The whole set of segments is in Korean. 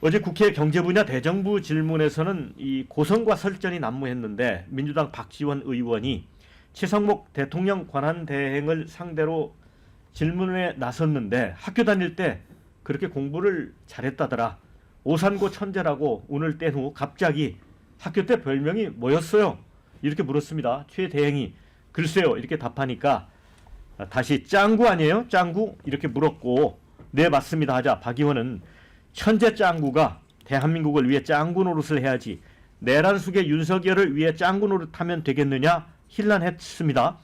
어제 국회 경제분야 대정부 질문에서는 이 고성과 설전이 난무했는데 민주당 박지원 의원이 최상목 대통령 권한 대행을 상대로 질문에 나섰는데 학교 다닐 때 그렇게 공부를 잘했다더라. 오산고 천재라고 운을 뗀 후 갑자기 학교 때 별명이 뭐였어요? 이렇게 물었습니다. 최 대행이 글쎄요 이렇게 답하니까 다시 짱구 아니에요? 짱구? 이렇게 물었고 네 맞습니다 하자 박 의원은 천재 짱구가 대한민국을 위해 짱구 노릇을 해야지 내란 속의 윤석열을 위해 짱구 노릇하면 되겠느냐 힐난했습니다.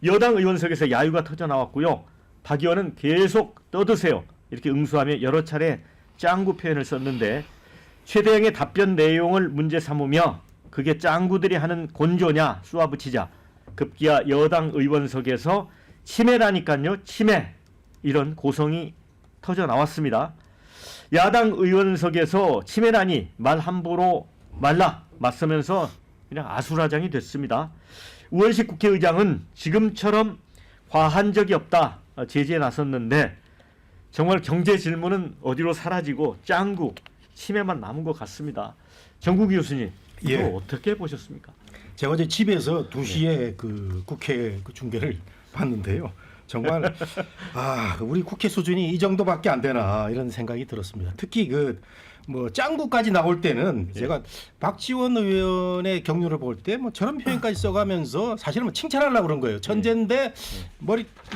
여당 의원석에서 야유가 터져나왔고요. 박 의원은 계속 떠드세요 이렇게 응수하며 여러 차례 짱구 표현을 썼는데 최 대행의 답변 내용을 문제 삼으며 그게 짱구들이 하는 곤조냐 쏘아붙이자 급기야 여당 의원석에서 치매라니까요 치매 이런 고성이 터져나왔습니다. 야당 의원석에서 치매라니 말 함부로 말라 맞서면서 그냥 아수라장이 됐습니다. 우원식 국회의장은 지금처럼 과한 적이 없다 제지에 나섰는데 정말 경제 질문은 어디로 사라지고 짱구 치매만 남은 것 같습니다. 정국 교수님 이거 예. 어떻게 보셨습니까? 제가 어제 집에서 2시에 그 국회 그 중계를 봤는데요. 정말 우리 국회 수준이 이 정도밖에 안 되나 이런 생각이 들었습니다. 특히 그 뭐 짱구까지 나올 때는 제가 박지원 의원의 경륜을 볼 때 뭐 저런 표현까지 써가면서 사실은 뭐 칭찬하려고 그런 거예요. 천재인데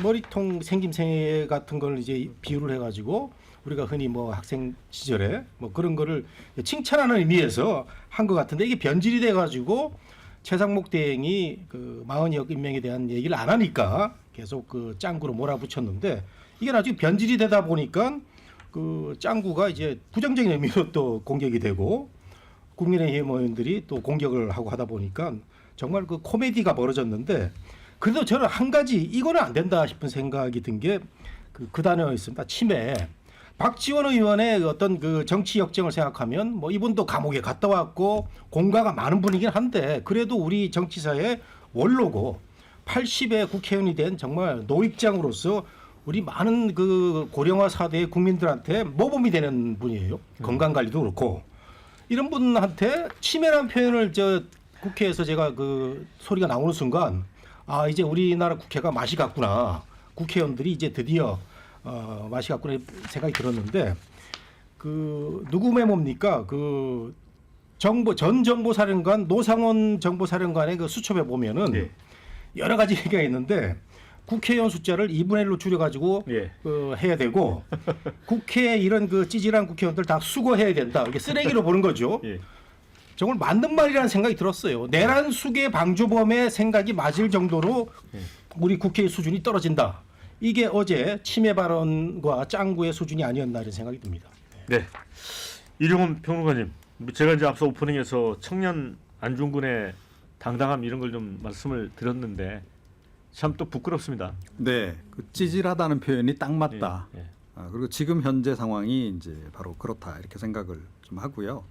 머리통 생김새 같은 걸 이제 비유를 해가지고 우리가 흔히 뭐 학생 시절에 뭐 그런 거를 칭찬하는 의미에서 한 것 같은데 이게 변질이 돼가지고 최상목 대행이 그 마흔역 임명에 대한 얘기를 안 하니까 계속 그 짱구로 몰아붙였는데 이게 나중에 변질이 되다 보니까 그 짱구가 이제 부정적인 의미로 또 공격이 되고 국민의힘 의원들이 또 공격을 하고 하다 보니까 정말 그 코미디가 벌어졌는데 그래도 저는 한 가지 이거는 안 된다 싶은 생각이 든 게 그 단어였습니다. 치매. 박지원 의원의 어떤 그 정치 역정을 생각하면 뭐 이분도 감옥에 갔다 왔고 공가가 많은 분이긴 한데 그래도 우리 정치사의 원로고 80의 국회의원이 된 정말 노익장으로서 우리 많은 그 고령화 사대의 국민들한테 모범이 되는 분이에요. 건강 관리도 그렇고 이런 분한테 치매라는 표현을 저 국회에서 제가 그 소리가 나오는 순간 이제 우리나라 국회가 맛이 갔구나. 국회의원들이 이제 드디어 맛이 갔구나 생각이 들었는데 그 누구 메모입니까? 그 전 정보사령관 노상원 정보사령관의 그 수첩에 보면은 네. 여러 가지 얘기가 있는데 국회의원 숫자를 2분의 1로 줄여가지고 예. 해야 되고 국회에 이런 그 찌질한 국회의원들 다 수거해야 된다. 이게 쓰레기로 보는 거죠. 예. 정말 맞는 말이라는 생각이 들었어요. 내란 수계 방조범의 생각이 맞을 정도로 우리 국회의 수준이 떨어진다. 이게 어제 치매 발언과 짱구의 수준이 아니었나 이런 생각이 듭니다. 네. 이종훈 평론가님, 제가 이제 앞서 오프닝에서 청년 안중근의 당당함 이런 걸 좀 말씀을 드렸는데 참 또 부끄럽습니다. 네, 그 찌질하다는 표현이 딱 맞다. 예, 예. 그리고 지금 현재 상황이 이제 바로 그렇다 이렇게 생각을 좀 하고요.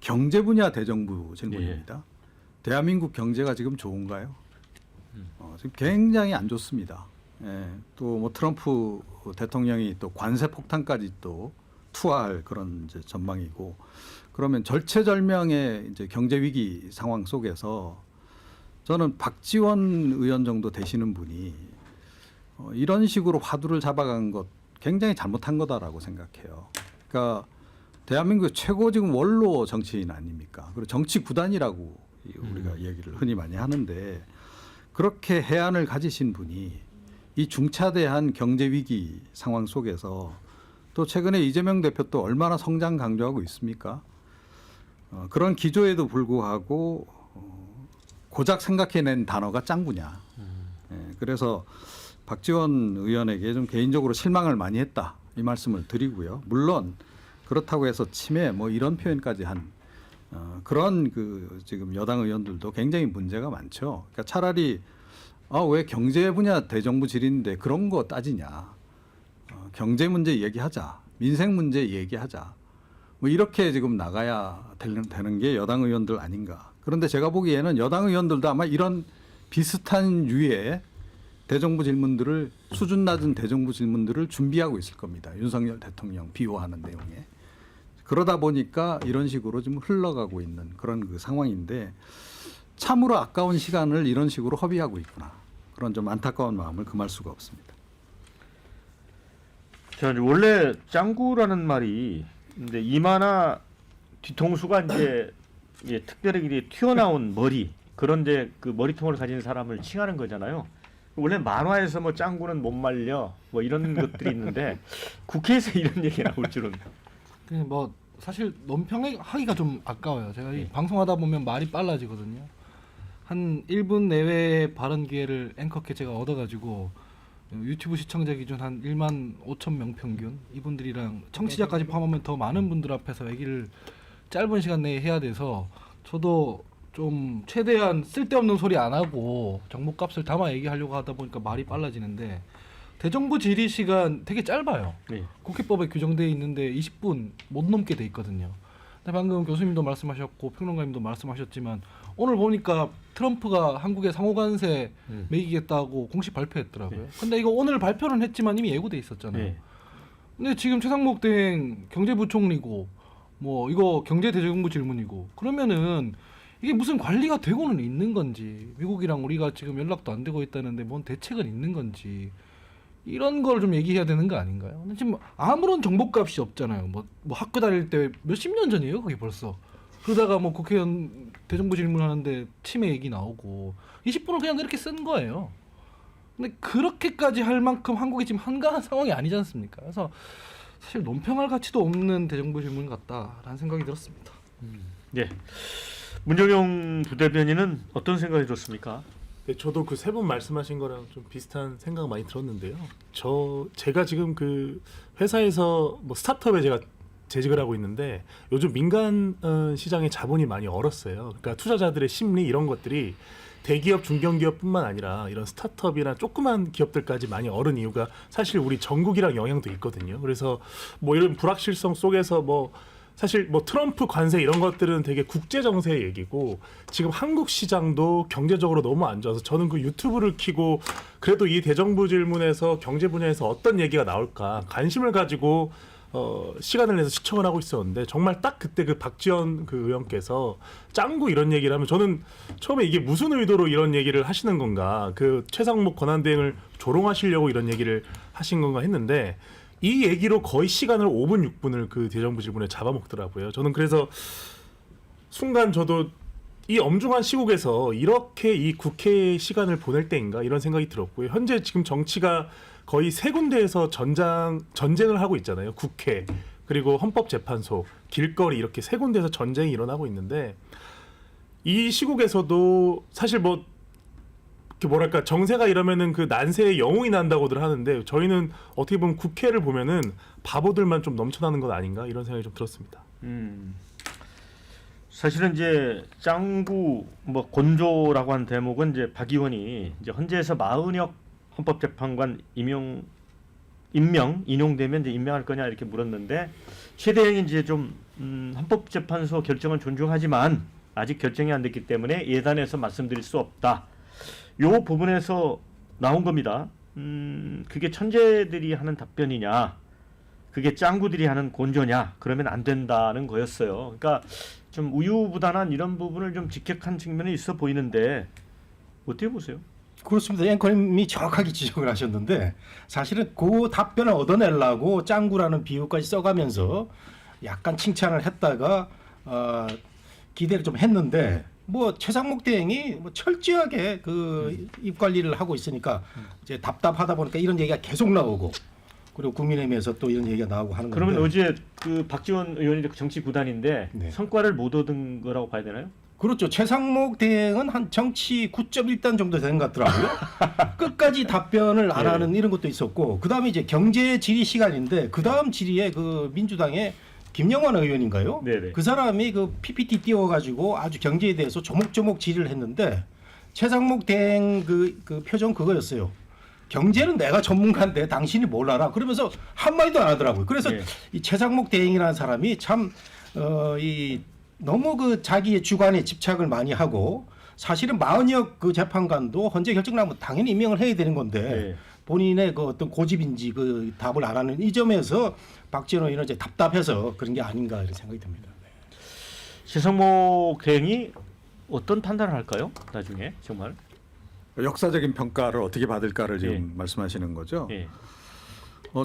경제 분야 대정부 질문입니다. 대한민국 경제가 지금 좋은가요? 지금 굉장히 안 좋습니다. 예, 또 뭐 트럼프 대통령이 또 관세 폭탄까지 또 투하할 그런 이제 전망이고 그러면 절체절명의 이제 경제 위기 상황 속에서 저는 박지원 의원 정도 되시는 분이 이런 식으로 화두를 잡아간 것 굉장히 잘못한 거다라고 생각해요. 그러니까 대한민국 최고 지금 원로 정치인 아닙니까? 그리고 정치 구단이라고 우리가 얘기를 흔히 많이 하는데 그렇게 해안을 가지신 분이 이 중차대한 경제 위기 상황 속에서 또 최근에 이재명 대표 또 얼마나 성장 강조하고 있습니까? 그런 기조에도 불구하고 고작 생각해낸 단어가 짱구냐. 그래서 박지원 의원에게 좀 개인적으로 실망을 많이 했다. 이 말씀을 드리고요. 물론 그렇다고 해서 치매 뭐 이런 표현까지 한 그런 그 지금 여당 의원들도 굉장히 문제가 많죠. 그러니까 차라리 왜 경제 분야 대정부 질인데 그런 거 따지냐. 경제 문제 얘기하자. 민생 문제 얘기하자. 뭐 이렇게 지금 나가야 되는 게 여당 의원들 아닌가. 그런데 제가 보기에는 여당 의원들도 아마 이런 비슷한 유의 대정부 질문들을 수준 낮은 대정부 질문들을 준비하고 있을 겁니다. 윤석열 대통령 비호하는 내용에. 그러다 보니까 이런 식으로 좀 흘러가고 있는 그런 그 상황인데 참으로 아까운 시간을 이런 식으로 허비하고 있구나. 그런 좀 안타까운 마음을 금할 수가 없습니다. 자, 원래 짱구라는 말이 이제 이마나 뒤통수가 이제 특별하게 튀어나온 머리 그런 이제 그 머리통을 가진 사람을 칭하는 거잖아요. 원래 만화에서 뭐 짱구는 못 말려 뭐 이런 것들이 있는데 국회에서 이런 얘기 나올 줄은. 뭐 사실 논평하기가 좀 아까워요. 제가 이 방송하다 보면 말이 빨라지거든요. 한 1분 내외의 발언 기회를 앵커께 제가 얻어가지고 유튜브 시청자 기준 한 1만 5천 명 평균 이분들이랑 청취자까지 포함하면 더 많은 분들 앞에서 얘기를 짧은 시간 내에 해야 돼서 저도 좀 최대한 쓸데없는 소리 안 하고 정보값을 담아 얘기하려고 하다 보니까 말이 빨라지는데 대정부 질의 시간 되게 짧아요. 네. 국회법에 규정되어 있는데 20분 못 넘게 돼 있거든요. 근데 방금 교수님도 말씀하셨고 평론가님도 말씀하셨지만 오늘 보니까 트럼프가 한국에 상호관세 매기겠다고 공식 발표했더라고요. 근데 이거 오늘 발표는 했지만 이미 예고돼 있었잖아요. 네. 근데 지금 최상목 대행 경제부총리고 뭐 이거 경제대정부 질문이고 그러면은 이게 무슨 관리가 되고는 있는 건지 미국이랑 우리가 지금 연락도 안 되고 있다는데 뭔 대책은 있는 건지 이런 걸 좀 얘기해야 되는 거 아닌가요? 근데 지금 아무런 정보값이 없잖아요. 뭐 학교 다닐 때 몇십 년 전이에요, 그게 벌써. 그러다가 뭐 국회의원 대정부 질문하는데 치매 얘기 나오고 20분을 그냥 그렇게 쓴 거예요. 근데 그렇게까지 할 만큼 한국이 지금 한가한 상황이 아니지 않습니까? 그래서 사실 논평할 가치도 없는 대정부 질문 같다라는 생각이 들었습니다. 네. 문정용 부대변인은 어떤 생각이 들었습니까? 네, 저도 그 세 분 말씀하신 거랑 좀 비슷한 생각 많이 들었는데요. 제가 지금 그 회사에서 뭐 스타트업에 제가 재직을 하고 있는데 요즘 민간 시장의 자본이 많이 얼었어요. 그러니까 투자자들의 심리 이런 것들이 대기업, 중견기업뿐만 아니라 이런 스타트업이나 조그만 기업들까지 많이 얼은 이유가 사실 우리 전국이랑 영향도 있거든요. 그래서 뭐 이런 불확실성 속에서 뭐 사실 뭐 트럼프 관세 이런 것들은 되게 국제 정세의 얘기고 지금 한국 시장도 경제적으로 너무 안 좋아서 저는 그 유튜브를 켜고 그래도 이 대정부 질문에서 경제 분야에서 어떤 얘기가 나올까 관심을 가지고 시간을 내서 시청을 하고 있었는데 정말 딱 그때 그 박지원 그 의원께서 짱구 이런 얘기를 하면 저는 처음에 이게 무슨 의도로 이런 얘기를 하시는 건가 그 최상목 권한대행을 조롱하시려고 이런 얘기를 하신 건가 했는데 이 얘기로 거의 시간을 5분 6분을 그 대정부 질문에 잡아먹더라고요. 저는 그래서 순간 저도 이 엄중한 시국에서 이렇게 이 국회 시간을 보낼 때인가 이런 생각이 들었고요. 현재 지금 정치가 거의 세 군데에서 전쟁을 하고 있잖아요. 국회 그리고 헌법재판소, 길거리 이렇게 세 군데에서 전쟁이 일어나고 있는데 이 시국에서도 사실 뭐 뭐랄까 정세가 이러면은 그 난세에 영웅이 난다고들 하는데 저희는 어떻게 보면 국회를 보면은 바보들만 좀 넘쳐나는 것 아닌가 이런 생각이 좀 들었습니다. 사실은 이제 짱구 뭐 곤조라고 한 대목은 이제 박 의원이 이제 헌재에서 마은혁 헌법재판관 임명 인용되면 이제 임명할 거냐 이렇게 물었는데 최 대행이 이제 좀 헌법재판소 결정은 존중하지만 아직 결정이 안 됐기 때문에 예단해서 말씀드릴 수 없다. 요 부분에서 나온 겁니다. 그게 천재들이 하는 답변이냐, 그게 짱구들이 하는 곤조냐, 그러면 안 된다는 거였어요. 그러니까 좀 우유부단한 이런 부분을 좀 직격한 측면이 있어 보이는데 어떻게 보세요? 그렇습니다. 앵커님이 정확하게 지적을 하셨는데 사실은 그 답변을 얻어내려고 짱구라는 비유까지 써가면서 약간 칭찬을 했다가 기대를 좀 했는데 뭐 최상목 대행이 뭐 철저하게 그 입 관리를 하고 있으니까 이제 답답하다 보니까 이런 얘기가 계속 나오고 그리고 국민의힘에서 또 이런 얘기가 나오고 하는 건데. 그러면 어제 그 박지원 의원이 정치 구단인데 네. 성과를 못 얻은 거라고 봐야 되나요? 그렇죠. 최상목 대행은 한 정치 9.1단 정도 되는 것 같더라고요. 끝까지 답변을 안 하는 이런 것도 있었고 그다음에 이제 경제 질의 시간인데 그다음 질의에 그 민주당의 김영환 의원인가요? 네네. 그 사람이 그 PPT 띄워가지고 아주 경제에 대해서 조목조목 질의를 했는데 최상목 대행 그 표정 그거였어요. 경제는 내가 전문가인데 당신이 뭘 알아? 그러면서 한마디도 안 하더라고요. 그래서 이 최상목 대행이라는 사람이 참 너무 그 자기의 주관에 집착을 많이 하고 사실은 마은혁 그 재판관도 헌재 결정 나면 당연히 임명을 해야 되는 건데 본인의 그 어떤 고집인지 그 답을 안 하는 이 점에서 박지원 의원은 이제 답답해서 그런 게 아닌가 이런 생각이 듭니다. 최성목 대행이 어떤 판단을 할까요? 나중에 정말. 역사적인 평가를 어떻게 받을까를 지금 예. 말씀하시는 거죠. 예.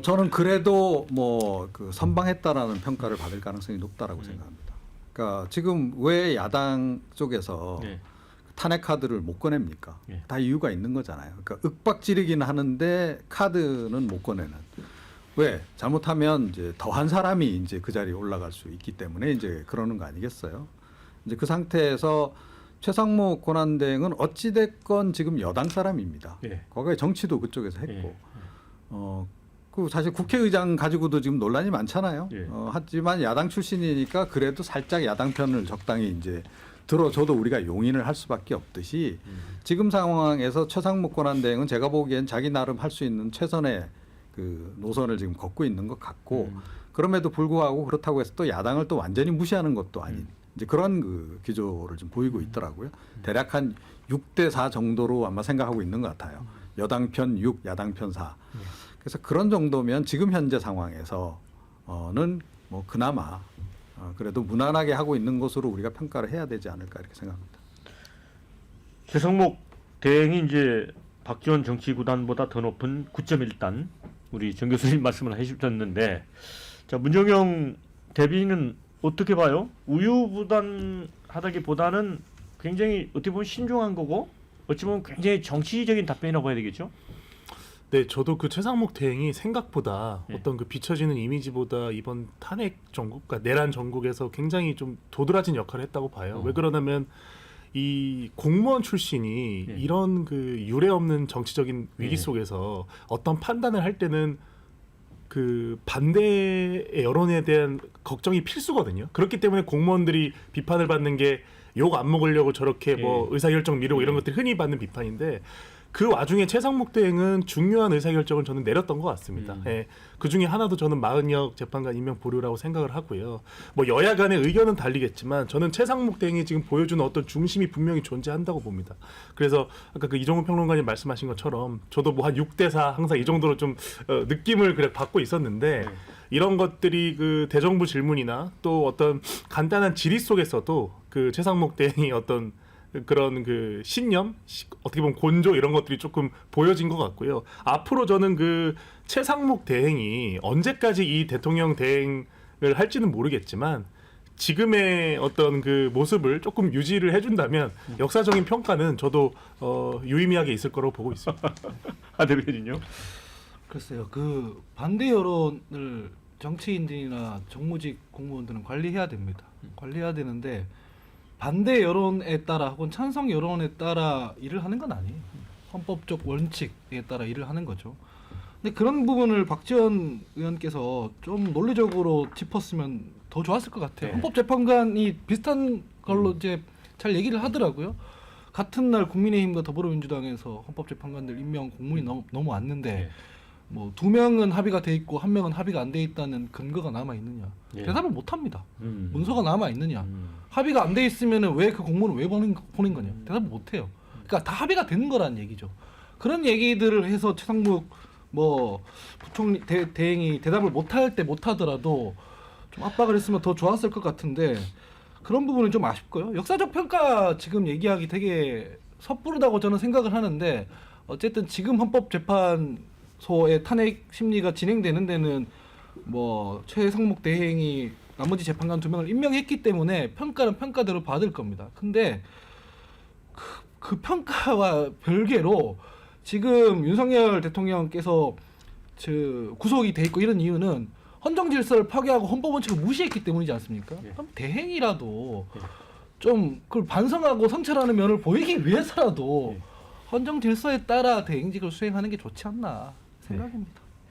저는 그래도 뭐 그 선방했다라는 평가를 받을 가능성이 높다라고 생각합니다. 그러니까 지금 왜 야당 쪽에서 예. 탄핵 카드를 못 꺼냅니까? 예. 다 이유가 있는 거잖아요. 그러니까 윽박지르기는 하는데 카드는 못 꺼내는. 왜? 잘못하면 이제 더한 사람이 이제 그 자리에 올라갈 수 있기 때문에 이제 그러는 거 아니겠어요? 이제 그 상태에서 최상목 권한대행은 어찌 됐건 지금 여당 사람입니다. 예. 과거에 정치도 그쪽에서 했고, 예. 그 사실 국회의장 가지고도 지금 논란이 많잖아요. 예. 하지만 야당 출신이니까 그래도 살짝 야당 편을 적당히 이제 들어줘도 우리가 용인을 할 수밖에 없듯이 지금 상황에서 최상목 권한대행은 제가 보기엔 자기 나름 할 수 있는 최선의 그 노선을 지금 걷고 있는 것 같고 그럼에도 불구하고 그렇다고 해서 또 야당을 또 완전히 무시하는 것도 아닌 이제 그런 그 기조를 좀 보이고 있더라고요. 대략 한 6대4 정도로 아마 생각하고 있는 것 같아요. 여당 편 6, 야당 편 4. 그래서 그런 정도면 지금 현재 상황에서는 뭐 그나마 그래도 무난하게 하고 있는 것으로 우리가 평가를 해야 되지 않을까 이렇게 생각합니다. 최성목 대행이 이제 박지원 정치구단보다 더 높은 9.1단 우리 정 교수님 말씀을 해주셨는데 자 문정영 대변인은 어떻게 봐요? 우유부단하다기보다는 굉장히 어떻게 보면 신중한 거고 어찌 보면 굉장히 정치적인 답변이라고 봐야 되겠죠? 네, 저도 그 최상목 대행이 생각보다 예. 어떤 그 비춰지는 이미지보다 이번 탄핵 전국, 그러니까 내란 전국에서 굉장히 좀 도드라진 역할을 했다고 봐요. 왜 그러냐면 이 공무원 출신이 예. 이런 그 유례 없는 정치적인 위기 예. 속에서 어떤 판단을 할 때는 그 반대의 여론에 대한 걱정이 필수거든요. 그렇기 때문에 공무원들이 비판을 받는 게 욕 안 먹으려고 저렇게 뭐 예. 의사결정 미루고 이런 것들이 흔히 받는 비판인데 그 와중에 최상목 대행은 중요한 의사결정을 저는 내렸던 것 같습니다. 예, 그 중에 하나도 저는 마은혁 재판관 임명 보류라고 생각을 하고요. 뭐 여야 간의 의견은 달리겠지만 저는 최상목 대행이 지금 보여주는 어떤 중심이 분명히 존재한다고 봅니다. 그래서 아까 그 이종훈 평론가님 말씀하신 것처럼 저도 뭐 한 6대4 항상 이 정도로 좀 느낌을 그래 받고 있었는데 이런 것들이 그 대정부 질문이나 또 어떤 간단한 질의 속에서도 그 최상목 대행이 어떤 그런 그 신념, 어떻게 보면 곤조 이런 것들이 조금 보여진 것 같고요. 앞으로 저는 그 최상목 대행이 언제까지 이 대통령 대행을 할지는 모르겠지만 지금의 어떤 그 모습을 조금 유지를 해준다면 역사적인 평가는 저도 유의미하게 있을 거라고 보고 있습니다. 아 대변인요? 글쎄요. 그 반대 여론을 정치인들이나 정무직 공무원들은 관리해야 됩니다. 관리해야 되는데 반대 여론에 따라 혹은 찬성 여론에 따라 일을 하는 건 아니에요. 헌법적 원칙에 따라 일을 하는 거죠. 근데 그런 부분을 박지원 의원께서 좀 논리적으로 짚었으면 더 좋았을 것 같아요. 네. 헌법재판관이 비슷한 걸로 이제 잘 얘기를 하더라고요. 같은 날 국민의힘과 더불어민주당에서 헌법재판관들 임명 공문이 넘어왔는데 네. 뭐 2명은 합의가 돼 있고 1명은 합의가 안 돼 있다는 근거가 남아 있느냐? 예. 대답을 못 합니다. 음. 문서가 남아 있느냐? 합의가 안 돼 있으면은 왜 그 공문을 왜 보낸 거냐? 대답을 못 해요. 그러니까 다 합의가 된 거라는 얘기죠. 그런 얘기들을 해서 최상목 뭐 부총리 대행이 대답을 못 할 때 못 하더라도 좀 압박을 했으면 더 좋았을 것 같은데 그런 부분은 좀 아쉽고요. 역사적 평가 지금 얘기하기 되게 섣부르다고 저는 생각을 하는데 어쨌든 지금 헌법재판소의 탄핵 심리가 진행되는 데는 뭐 최상목 대행이 나머지 재판관 2명을 임명했기 때문에 평가는 평가대로 받을 겁니다. 근데 그 평가와 별개로 지금 윤석열 대통령께서 구속이 돼 있고 이런 이유는 헌정 질서를 파괴하고 헌법 원칙을 무시했기 때문이지 않습니까? 예. 그럼 대행이라도 좀 그걸 반성하고 성찰하는 면을 보이기 위해서라도 헌정 질서에 따라 대행직을 수행하는 게 좋지 않나 생각입니다.